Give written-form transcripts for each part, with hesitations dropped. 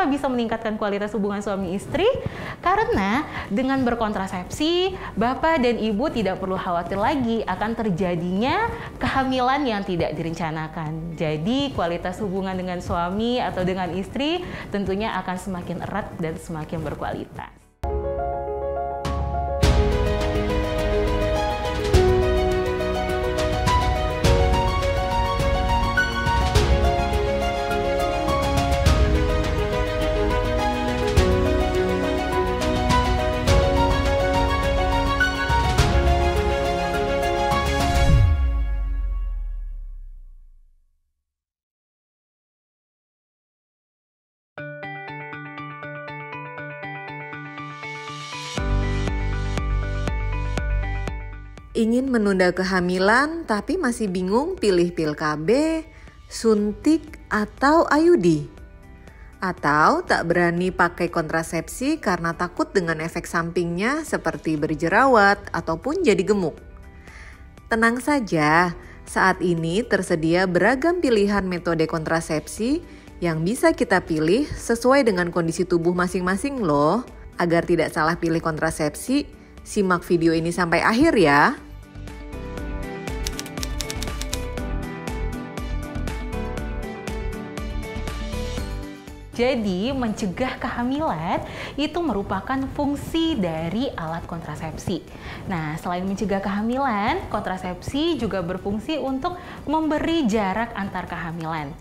kenapa bisa meningkatkan kualitas hubungan suami istri? Karena dengan berkontrasepsi, bapak dan ibu tidak perlu khawatir lagi akan terjadinya kehamilan yang tidak direncanakan. Jadi kualitas hubungan dengan suami atau dengan istri tentunya akan semakin erat dan semakin berkualitas. Ingin menunda kehamilan tapi masih bingung pilih pil KB, suntik, atau IUD? Atau tak berani pakai kontrasepsi karena takut dengan efek sampingnya seperti berjerawat ataupun jadi gemuk? Tenang saja, saat ini tersedia beragam pilihan metode kontrasepsi yang bisa kita pilih sesuai dengan kondisi tubuh masing-masing loh. Agar tidak salah pilih kontrasepsi, simak video ini sampai akhir ya. Jadi mencegah kehamilan itu merupakan fungsi dari alat kontrasepsi. Nah, selain mencegah kehamilan, kontrasepsi juga berfungsi untuk memberi jarak antar kehamilan.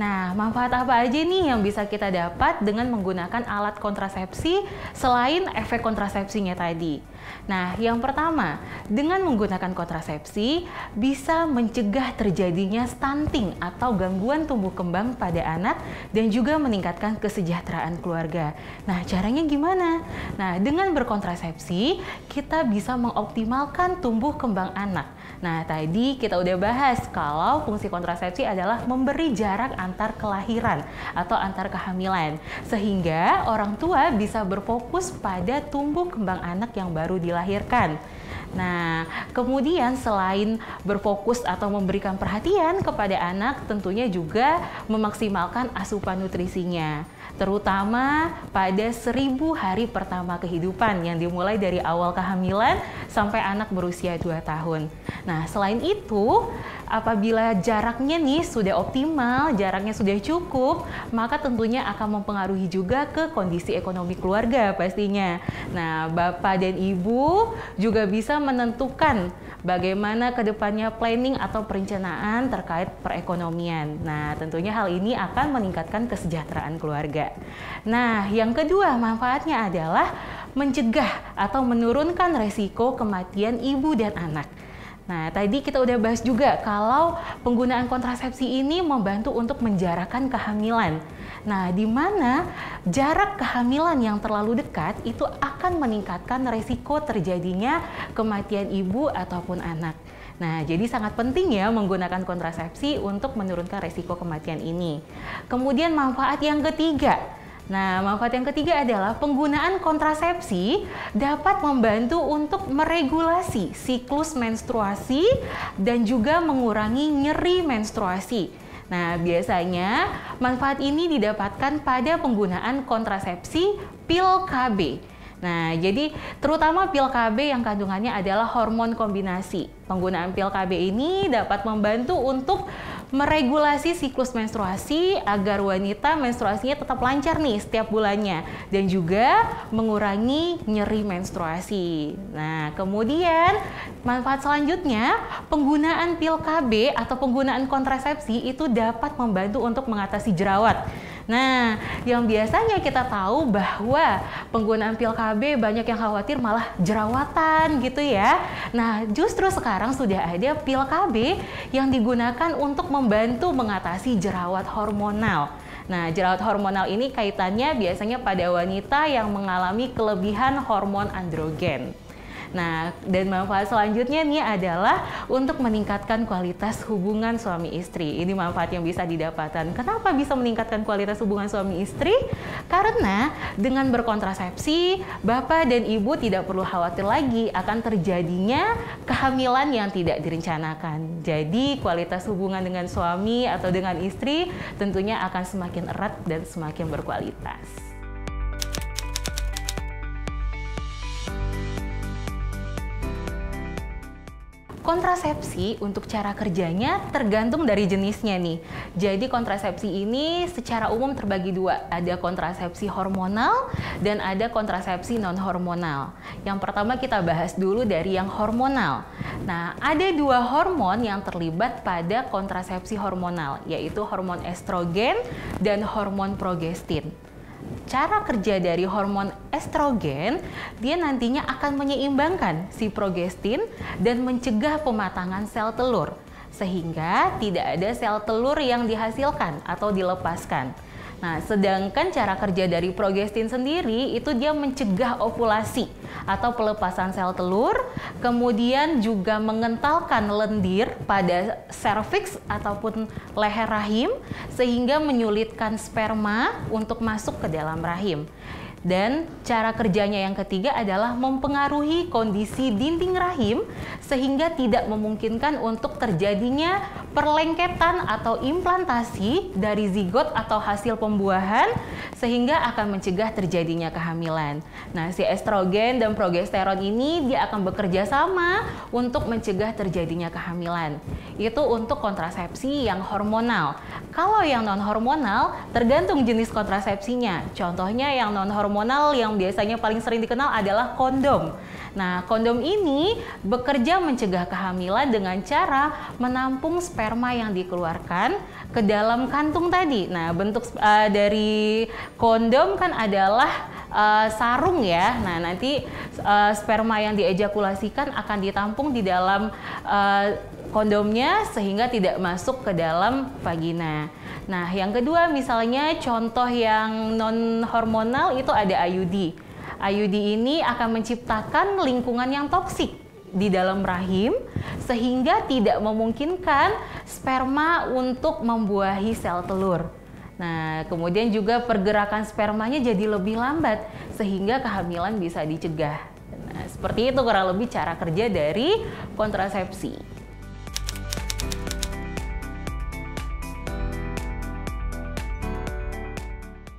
Nah, manfaat apa aja nih yang bisa kita dapat dengan menggunakan alat kontrasepsi selain efek kontrasepsinya tadi? Nah, yang pertama, dengan menggunakan kontrasepsi bisa mencegah terjadinya stunting atau gangguan tumbuh kembang pada anak dan juga meningkatkan kesejahteraan keluarga. Nah, caranya gimana? Nah, dengan berkontrasepsi kita bisa mengoptimalkan tumbuh kembang anak. Nah, tadi kita udah bahas kalau fungsi kontrasepsi adalah memberi jarak antar kelahiran atau antar kehamilan, sehingga orang tua bisa berfokus pada tumbuh kembang anak yang baru dilahirkan. Nah, kemudian selain berfokus atau memberikan perhatian kepada anak, tentunya juga memaksimalkan asupan nutrisinya, terutama pada 1000 hari pertama kehidupan yang dimulai dari awal kehamilan sampai anak berusia 2 tahun. Nah, selain itu, apabila jaraknya nih sudah optimal, jaraknya sudah cukup, maka tentunya akan mempengaruhi juga ke kondisi ekonomi keluarga pastinya. Nah, bapak dan ibu juga bisa menentukan bagaimana kedepannya planning atau perencanaan terkait perekonomian. Nah, tentunya hal ini akan meningkatkan kesejahteraan keluarga. Nah, yang kedua manfaatnya adalah mencegah atau menurunkan resiko kematian ibu dan anak. Nah, tadi kita udah bahas juga kalau penggunaan kontrasepsi ini membantu untuk menjarakkan kehamilan. Nah, di mana jarak kehamilan yang terlalu dekat itu akan meningkatkan resiko terjadinya kematian ibu ataupun anak. Nah, jadi sangat penting ya menggunakan kontrasepsi untuk menurunkan resiko kematian ini. Kemudian manfaat yang ketiga. Nah, manfaat yang ketiga adalah penggunaan kontrasepsi dapat membantu untuk meregulasi siklus menstruasi dan juga mengurangi nyeri menstruasi. Nah, biasanya manfaat ini didapatkan pada penggunaan kontrasepsi pil KB. Nah, jadi terutama pil KB yang kandungannya adalah hormon kombinasi. Penggunaan pil KB ini dapat membantu untuk meregulasi siklus menstruasi agar wanita menstruasinya tetap lancar nih setiap bulannya dan juga mengurangi nyeri menstruasi. Nah, kemudian manfaat selanjutnya, penggunaan pil KB atau penggunaan kontrasepsi itu dapat membantu untuk mengatasi jerawat. Nah, yang biasanya kita tahu bahwa penggunaan pil KB banyak yang khawatir malah jerawatan gitu ya. Nah, justru sekarang sudah ada pil KB yang digunakan untuk membantu mengatasi jerawat hormonal. Nah, jerawat hormonal ini kaitannya biasanya pada wanita yang mengalami kelebihan hormon androgen. Nah, dan manfaat selanjutnya nih adalah untuk meningkatkan kualitas hubungan suami istri. Ini manfaat yang bisa didapatkan. Kenapa bisa meningkatkan kualitas hubungan suami istri? Karena dengan berkontrasepsi, bapak dan ibu tidak perlu khawatir lagi akan terjadinya kehamilan yang tidak direncanakan. Jadi kualitas hubungan dengan suami atau dengan istri tentunya akan semakin erat dan semakin berkualitas. Kontrasepsi untuk cara kerjanya tergantung dari jenisnya nih. Jadi kontrasepsi ini secara umum terbagi dua. Ada kontrasepsi hormonal dan ada kontrasepsi non-hormonal. Yang pertama kita bahas dulu dari yang hormonal. Nah, ada dua hormon yang terlibat pada kontrasepsi hormonal, yaitu hormon estrogen dan hormon progestin. Cara kerja dari hormon estrogen, dia nantinya akan menyeimbangkan si progestin dan mencegah pematangan sel telur, sehingga tidak ada sel telur yang dihasilkan atau dilepaskan. Nah, sedangkan cara kerja dari progestin sendiri itu dia mencegah ovulasi atau pelepasan sel telur, kemudian juga mengentalkan lendir pada serviks ataupun leher rahim sehingga menyulitkan sperma untuk masuk ke dalam rahim. Dan cara kerjanya yang ketiga adalah mempengaruhi kondisi dinding rahim sehingga tidak memungkinkan untuk terjadinya perlengketan atau implantasi dari zigot atau hasil pembuahan sehingga akan mencegah terjadinya kehamilan. Nah, si estrogen dan progesteron ini dia akan bekerja sama untuk mencegah terjadinya kehamilan. Itu untuk kontrasepsi yang hormonal. Kalau yang non-hormonal tergantung jenis kontrasepsinya. Contohnya yang non-hormonal yang biasanya paling sering dikenal adalah kondom. Nah, kondom ini bekerja mencegah kehamilan dengan cara menampung sperma yang dikeluarkan ke dalam kantung tadi. Nah, bentuk dari kondom kan adalah sarung ya. Nah, nanti sperma yang diejakulasikan akan ditampung di dalam kondomnya sehingga tidak masuk ke dalam vagina. Nah, yang kedua misalnya contoh yang non-hormonal itu ada IUD. IUD ini akan menciptakan lingkungan yang toksik di dalam rahim sehingga tidak memungkinkan sperma untuk membuahi sel telur. Nah, kemudian juga pergerakan spermanya jadi lebih lambat sehingga kehamilan bisa dicegah. Nah, seperti itu kurang lebih cara kerja dari kontrasepsi.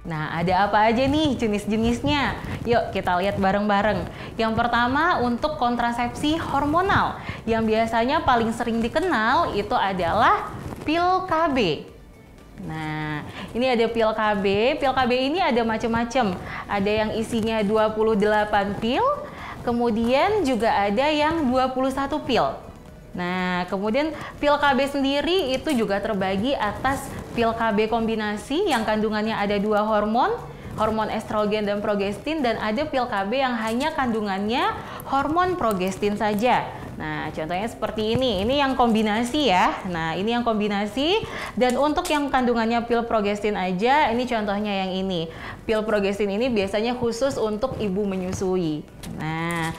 Nah, ada apa aja nih jenis-jenisnya? Yuk kita lihat bareng-bareng. Yang pertama untuk kontrasepsi hormonal. Yang biasanya paling sering dikenal itu adalah pil KB. Nah, ini ada pil KB. Pil KB ini ada macam-macam. Ada yang isinya 28 pil, kemudian juga ada yang 21 pil. Nah, kemudian pil KB sendiri itu juga terbagi atas pil KB kombinasi yang kandungannya ada dua hormon, hormon estrogen dan progestin, dan ada pil KB yang hanya kandungannya hormon progestin saja. Nah, contohnya seperti ini yang kombinasi ya. Nah, ini yang kombinasi, dan untuk yang kandungannya pil progestin aja, ini contohnya yang ini. Pil progestin ini biasanya khusus untuk ibu menyusui. Nah,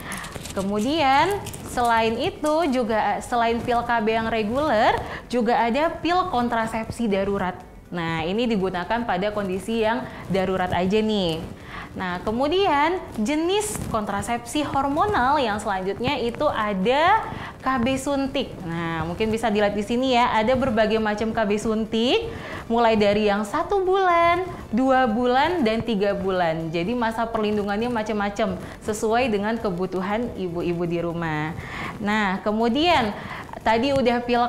kemudian selain itu juga selain pil KB yang reguler, juga ada pil kontrasepsi darurat. Nah, ini digunakan pada kondisi yang darurat aja nih. Nah, kemudian jenis kontrasepsi hormonal yang selanjutnya itu ada KB suntik. Nah, mungkin bisa dilihat di sini ya, ada berbagai macam KB suntik, mulai dari yang 1 bulan, 2 bulan, dan 3 bulan. Jadi masa perlindungannya macam-macam sesuai dengan kebutuhan ibu-ibu di rumah. Nah, kemudian tadi udah pil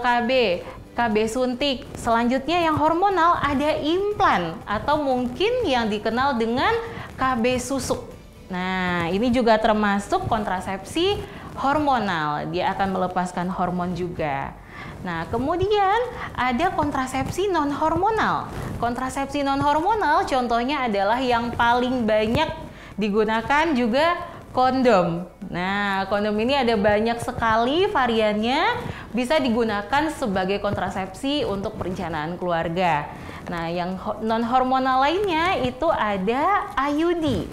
KB suntik. Selanjutnya yang hormonal ada implan atau mungkin yang dikenal dengan KB susuk. Nah, ini juga termasuk kontrasepsi hormonal. Dia akan melepaskan hormon juga. Nah, kemudian ada kontrasepsi non-hormonal. Kontrasepsi non-hormonal contohnya adalah yang paling banyak digunakan juga kondom. Nah, kondom ini ada banyak sekali variannya, bisa digunakan sebagai kontrasepsi untuk perencanaan keluarga. Nah, yang non-hormonal lainnya itu ada IUD.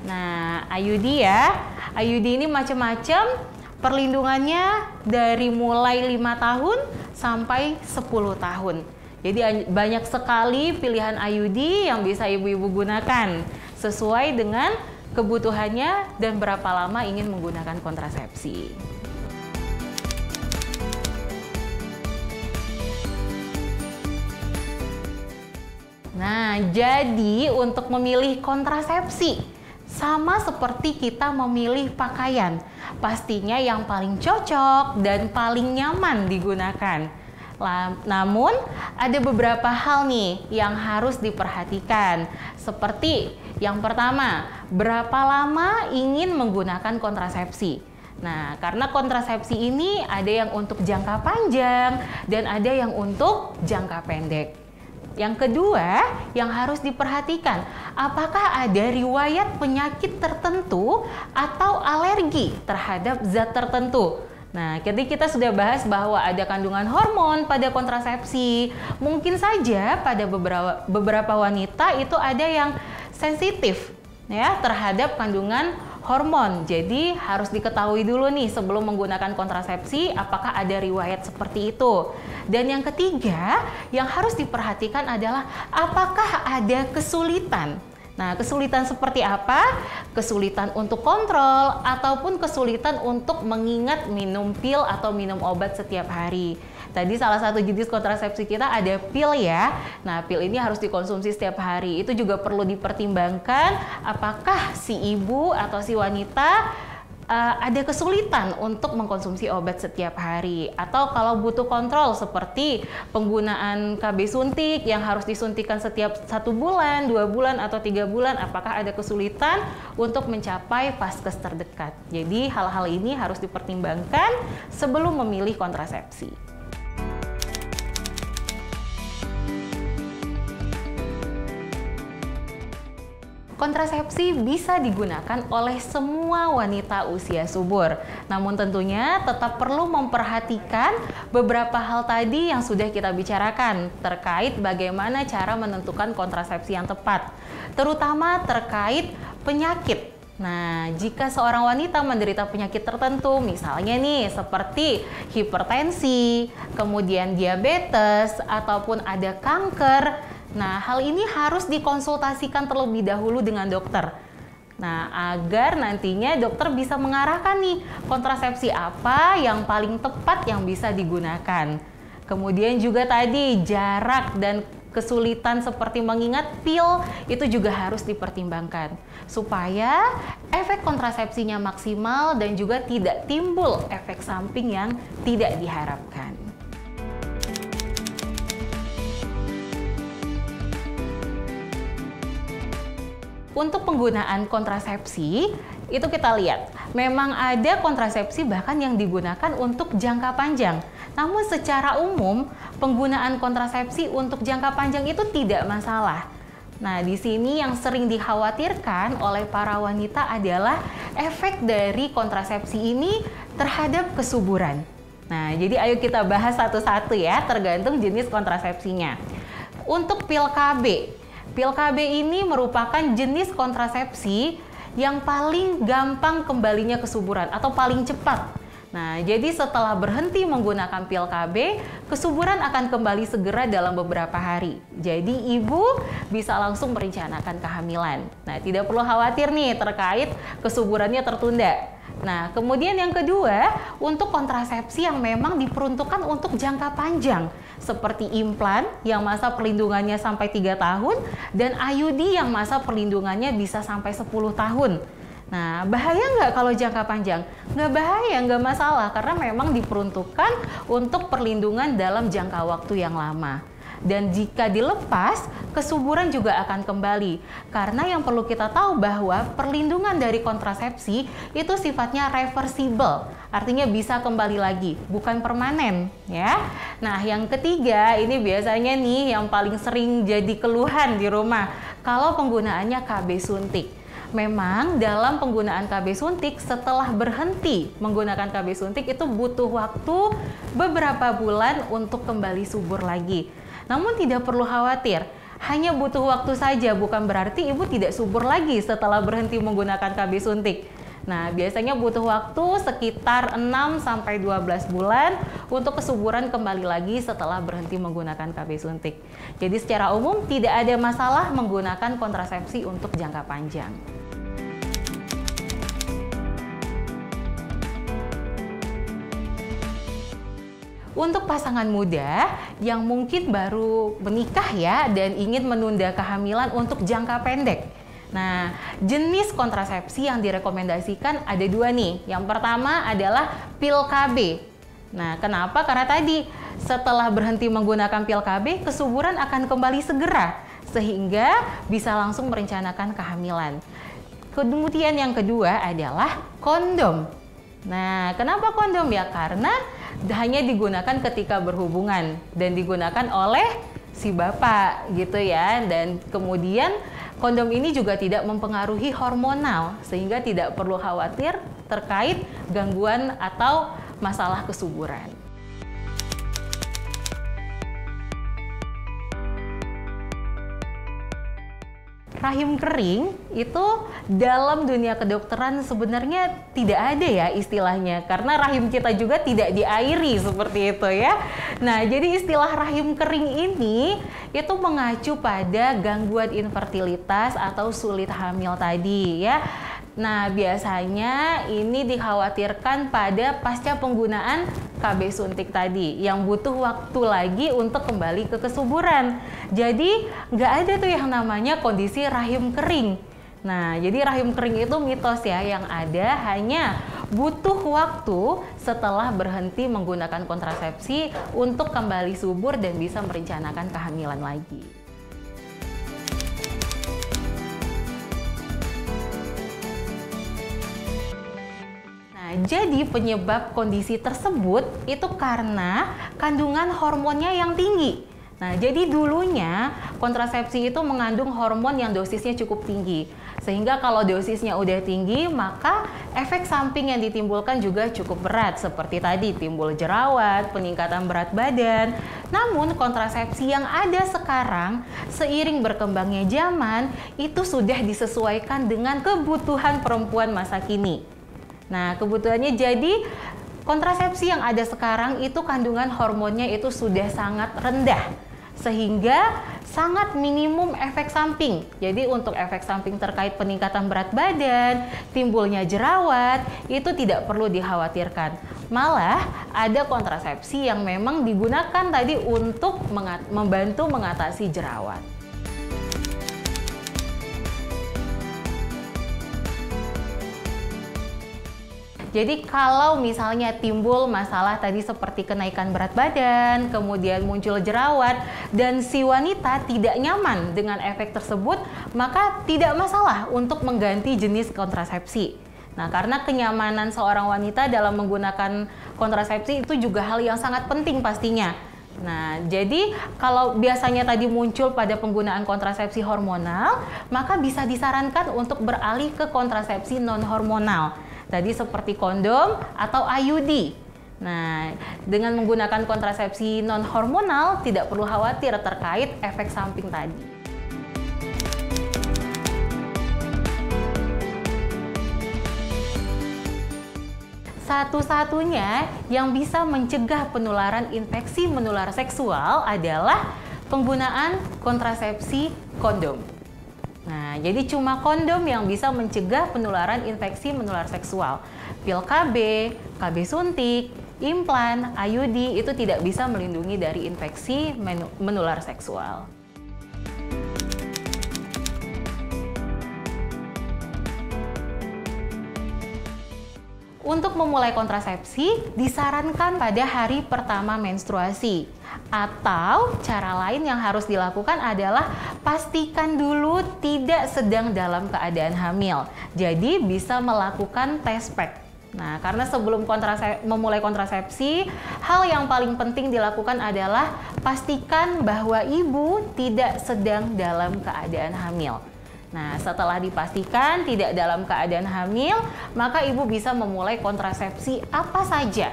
Nah, IUD ya. IUD ini macam-macam, perlindungannya dari mulai 5 tahun sampai 10 tahun. Jadi banyak sekali pilihan IUD yang bisa ibu-ibu gunakan sesuai dengan kebutuhannya dan berapa lama ingin menggunakan kontrasepsi. Nah, jadi untuk memilih kontrasepsi sama seperti kita memilih pakaian, pastinya yang paling cocok dan paling nyaman digunakan. Namun, ada beberapa hal nih yang harus diperhatikan. Seperti yang pertama, berapa lama ingin menggunakan kontrasepsi? Nah, karena kontrasepsi ini ada yang untuk jangka panjang dan ada yang untuk jangka pendek. Yang kedua, yang harus diperhatikan, apakah ada riwayat penyakit tertentu atau alergi terhadap zat tertentu. Nah, ketika kita sudah bahas bahwa ada kandungan hormon pada kontrasepsi, mungkin saja pada beberapa wanita itu ada yang sensitif ya terhadap kandungan hormon. Jadi harus diketahui dulu nih sebelum menggunakan kontrasepsi apakah ada riwayat seperti itu. Dan yang ketiga yang harus diperhatikan adalah apakah ada kesulitan. Nah, kesulitan seperti apa? Kesulitan untuk kontrol ataupun kesulitan untuk mengingat minum pil atau minum obat setiap hari. Tadi salah satu jenis kontrasepsi kita ada pil ya. Nah, pil ini harus dikonsumsi setiap hari. Itu juga perlu dipertimbangkan apakah si ibu atau si wanita ada kesulitan untuk mengkonsumsi obat setiap hari, atau kalau butuh kontrol seperti penggunaan KB suntik yang harus disuntikan setiap 1 bulan, 2 bulan, atau 3 bulan, apakah ada kesulitan untuk mencapai vaskes terdekat. Jadi hal-hal ini harus dipertimbangkan sebelum memilih kontrasepsi. Kontrasepsi bisa digunakan oleh semua wanita usia subur. Namun tentunya tetap perlu memperhatikan beberapa hal tadi yang sudah kita bicarakan terkait bagaimana cara menentukan kontrasepsi yang tepat, terutama terkait penyakit. Nah, jika seorang wanita menderita penyakit tertentu, misalnya nih seperti hipertensi, kemudian diabetes, ataupun ada kanker, nah, hal ini harus dikonsultasikan terlebih dahulu dengan dokter. Nah, agar nantinya dokter bisa mengarahkan nih kontrasepsi apa yang paling tepat yang bisa digunakan. Kemudian juga tadi jarak dan kesulitan seperti mengingat pil itu juga harus dipertimbangkan supaya efek kontrasepsinya maksimal dan juga tidak timbul efek samping yang tidak diharapkan. Untuk penggunaan kontrasepsi, itu kita lihat, memang ada kontrasepsi bahkan yang digunakan untuk jangka panjang. Namun secara umum, penggunaan kontrasepsi untuk jangka panjang itu tidak masalah. Nah, di sini yang sering dikhawatirkan oleh para wanita adalah efek dari kontrasepsi ini terhadap kesuburan. Nah, jadi ayo kita bahas satu-satu ya, tergantung jenis kontrasepsinya. Untuk pil KB, pil KB ini merupakan jenis kontrasepsi yang paling gampang kembalinya kesuburan atau paling cepat. Nah, jadi setelah berhenti menggunakan pil KB, kesuburan akan kembali segera dalam beberapa hari. Jadi ibu bisa langsung merencanakan kehamilan. Nah, tidak perlu khawatir nih terkait kesuburannya tertunda. Nah, kemudian yang kedua, untuk kontrasepsi yang memang diperuntukkan untuk jangka panjang, seperti implan yang masa perlindungannya sampai 3 tahun, dan IUD yang masa perlindungannya bisa sampai 10 tahun. Nah, bahaya nggak kalau jangka panjang? Nggak bahaya, nggak masalah, karena memang diperuntukkan untuk perlindungan dalam jangka waktu yang lama. Dan jika dilepas, kesuburan juga akan kembali. Karena yang perlu kita tahu bahwa perlindungan dari kontrasepsi itu sifatnya reversible, artinya bisa kembali lagi, bukan permanen ya. Nah, yang ketiga ini biasanya nih yang paling sering jadi keluhan di rumah kalau penggunaannya KB suntik. Memang dalam penggunaan KB suntik, setelah berhenti menggunakan KB suntik itu butuh waktu beberapa bulan untuk kembali subur lagi. Namun tidak perlu khawatir, hanya butuh waktu saja, bukan berarti ibu tidak subur lagi setelah berhenti menggunakan KB suntik. Nah, biasanya butuh waktu sekitar 6-12 bulan untuk kesuburan kembali lagi setelah berhenti menggunakan KB suntik. Jadi secara umum tidak ada masalah menggunakan kontrasepsi untuk jangka panjang. Untuk pasangan muda yang mungkin baru menikah ya dan ingin menunda kehamilan untuk jangka pendek. Nah, jenis kontrasepsi yang direkomendasikan ada dua nih. Yang pertama adalah pil KB. Nah, kenapa? Karena tadi setelah berhenti menggunakan pil KB, kesuburan akan kembali segera sehingga bisa langsung merencanakan kehamilan. Kemudian yang kedua adalah kondom. Nah, kenapa kondom ya? Karena hanya digunakan ketika berhubungan dan digunakan oleh si bapak gitu ya. Dan kemudian kondom ini juga tidak mempengaruhi hormonal sehingga tidak perlu khawatir terkait gangguan atau masalah kesuburan. Rahim kering itu dalam dunia kedokteran sebenarnya tidak ada ya istilahnya, karena rahim kita juga tidak diairi seperti itu ya. Nah, jadi istilah rahim kering ini itu mengacu pada gangguan infertilitas atau sulit hamil tadi ya. Nah, biasanya ini dikhawatirkan pada pasca penggunaan KB suntik tadi yang butuh waktu lagi untuk kembali ke kesuburan. Jadi nggak ada tuh yang namanya kondisi rahim kering. Nah, jadi rahim kering itu mitos ya, yang ada hanya butuh waktu setelah berhenti menggunakan kontrasepsi untuk kembali subur dan bisa merencanakan kehamilan lagi. Jadi penyebab kondisi tersebut itu karena kandungan hormonnya yang tinggi. Nah, jadi dulunya kontrasepsi itu mengandung hormon yang dosisnya cukup tinggi. Sehingga kalau dosisnya udah tinggi, maka efek samping yang ditimbulkan juga cukup berat. Seperti tadi, timbul jerawat, peningkatan berat badan. Namun kontrasepsi yang ada sekarang, seiring berkembangnya zaman, itu sudah disesuaikan dengan kebutuhan perempuan masa kini. Nah, kebutuhannya jadi kontrasepsi yang ada sekarang itu kandungan hormonnya itu sudah sangat rendah sehingga sangat minimum efek samping. Jadi untuk efek samping terkait peningkatan berat badan, timbulnya jerawat itu tidak perlu dikhawatirkan. Malah ada kontrasepsi yang memang digunakan tadi untuk membantu mengatasi jerawat. Jadi kalau misalnya timbul masalah tadi seperti kenaikan berat badan, kemudian muncul jerawat, dan si wanita tidak nyaman dengan efek tersebut, maka tidak masalah untuk mengganti jenis kontrasepsi. Nah, karena kenyamanan seorang wanita dalam menggunakan kontrasepsi itu juga hal yang sangat penting pastinya. Nah, jadi kalau biasanya tadi muncul pada penggunaan kontrasepsi hormonal, maka bisa disarankan untuk beralih ke kontrasepsi non-hormonal. Tadi seperti kondom atau IUD. Nah, dengan menggunakan kontrasepsi non-hormonal tidak perlu khawatir terkait efek samping tadi. Satu-satunya yang bisa mencegah penularan infeksi menular seksual adalah penggunaan kontrasepsi kondom. Nah, jadi cuma kondom yang bisa mencegah penularan infeksi menular seksual. Pil KB, KB suntik, implan, IUD itu tidak bisa melindungi dari infeksi menular seksual. Untuk memulai kontrasepsi, disarankan pada hari pertama menstruasi. Atau cara lain yang harus dilakukan adalah pastikan dulu tidak sedang dalam keadaan hamil. Jadi bisa melakukan test pack. Nah, karena sebelum memulai kontrasepsi, hal yang paling penting dilakukan adalah pastikan bahwa ibu tidak sedang dalam keadaan hamil. Nah, setelah dipastikan tidak dalam keadaan hamil, maka ibu bisa memulai kontrasepsi apa saja.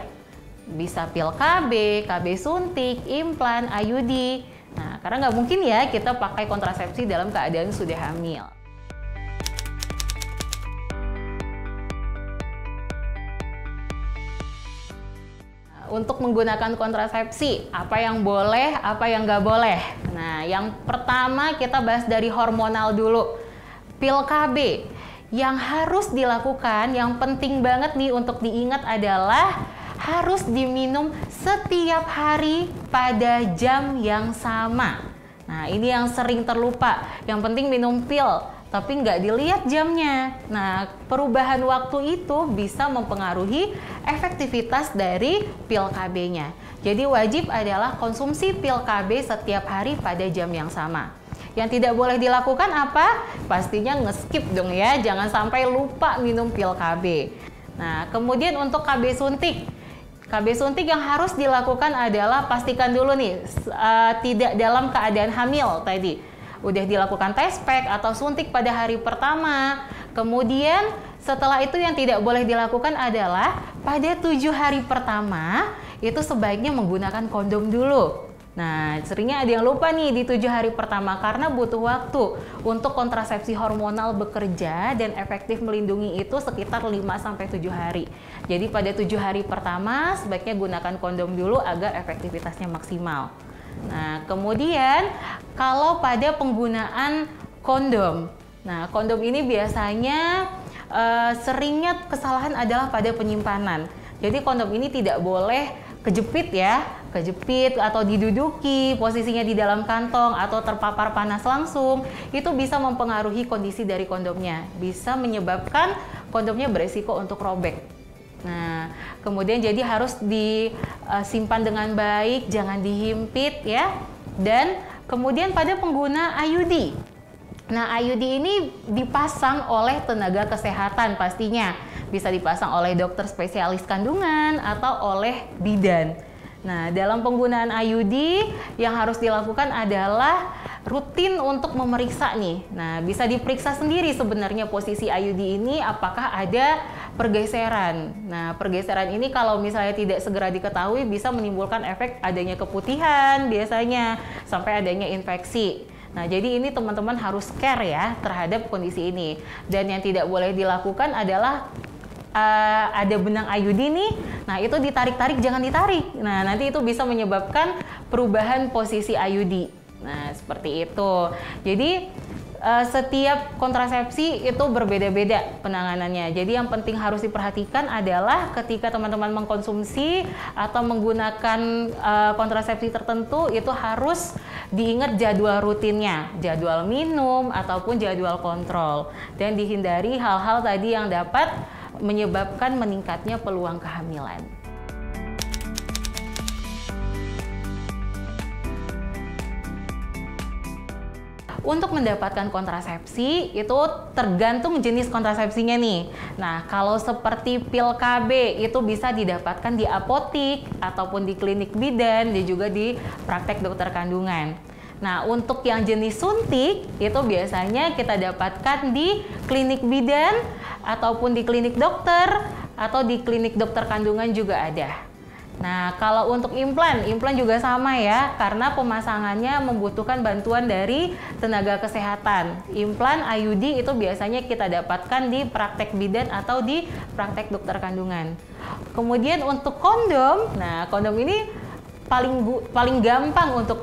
Bisa pil KB, KB suntik, implan, IUD. Nah, karena nggak mungkin ya kita pakai kontrasepsi dalam keadaan sudah hamil. untuk menggunakan kontrasepsi, apa yang boleh, apa yang nggak boleh. Nah, yang pertama kita bahas dari hormonal dulu. Pil KB yang harus dilakukan, yang penting banget nih untuk diingat adalah harus diminum setiap hari pada jam yang sama. Nah, ini yang sering terlupa. Yang penting minum pil, tapi nggak dilihat jamnya. Nah, perubahan waktu itu bisa mempengaruhi efektivitas dari pil KB-nya. Jadi wajib adalah konsumsi pil KB setiap hari pada jam yang sama. Yang tidak boleh dilakukan apa? Pastinya nge-skip dong ya, jangan sampai lupa minum pil KB. Nah, kemudian untuk KB suntik. KB suntik yang harus dilakukan adalah pastikan dulu nih, tidak dalam keadaan hamil tadi. Udah dilakukan test pack atau suntik pada hari pertama. Kemudian setelah itu yang tidak boleh dilakukan adalah pada 7 hari pertama itu sebaiknya menggunakan kondom dulu. Nah, seringnya ada yang lupa nih di 7 hari pertama karena butuh waktu untuk kontrasepsi hormonal bekerja dan efektif melindungi itu sekitar 5-7 hari. Jadi pada 7 hari pertama sebaiknya gunakan kondom dulu agar efektivitasnya maksimal. Nah, kemudian kalau pada penggunaan kondom. Nah, kondom ini biasanya seringnya kesalahan adalah pada penyimpanan. Jadi kondom ini tidak boleh kejepit ya, kejepit atau diduduki, posisinya di dalam kantong atau terpapar panas langsung, itu bisa mempengaruhi kondisi dari kondomnya, bisa menyebabkan kondomnya beresiko untuk robek. Nah, kemudian jadi harus disimpan dengan baik, jangan dihimpit ya. Dan kemudian pada pengguna IUD. Nah, IUD ini dipasang oleh tenaga kesehatan pastinya. Bisa dipasang oleh dokter spesialis kandungan atau oleh bidan. Nah, dalam penggunaan IUD yang harus dilakukan adalah rutin untuk memeriksa nih. Nah, bisa diperiksa sendiri sebenarnya posisi IUD ini apakah ada pergeseran. Nah, pergeseran ini kalau misalnya tidak segera diketahui bisa menimbulkan efek adanya keputihan biasanya sampai adanya infeksi. Nah, jadi ini teman-teman harus care ya terhadap kondisi ini. Dan yang tidak boleh dilakukan adalah ada benang IUD nih, nah itu ditarik-tarik, jangan ditarik. Nah, nanti itu bisa menyebabkan perubahan posisi IUD. Nah, seperti itu. Jadi setiap kontrasepsi itu berbeda-beda penanganannya. Jadi yang penting harus diperhatikan adalah ketika teman-teman mengkonsumsi atau menggunakan kontrasepsi tertentu itu harus diingat jadwal rutinnya, jadwal minum ataupun jadwal kontrol, dan dihindari hal-hal tadi yang dapat menyebabkan meningkatnya peluang kehamilan. Untuk mendapatkan kontrasepsi itu tergantung jenis kontrasepsinya nih. Nah, kalau seperti pil KB itu bisa didapatkan di apotik ataupun di klinik bidan dan juga di praktek dokter kandungan. Nah, untuk yang jenis suntik itu biasanya kita dapatkan di klinik bidan ataupun di klinik dokter atau di klinik dokter kandungan juga ada. Nah, kalau untuk implan juga sama ya, karena pemasangannya membutuhkan bantuan dari tenaga kesehatan. Implan IUD itu biasanya kita dapatkan di praktek bidan atau di praktek dokter kandungan. Kemudian untuk kondom, nah kondom ini paling gampang untuk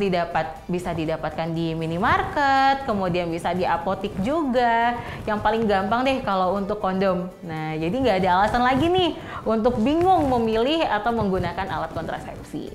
bisa didapatkan di minimarket, kemudian bisa di apotik juga. Yang paling gampang deh kalau untuk kondom. Nah, jadi nggak ada alasan lagi nih untuk bingung memilih atau menggunakan alat kontrasepsi.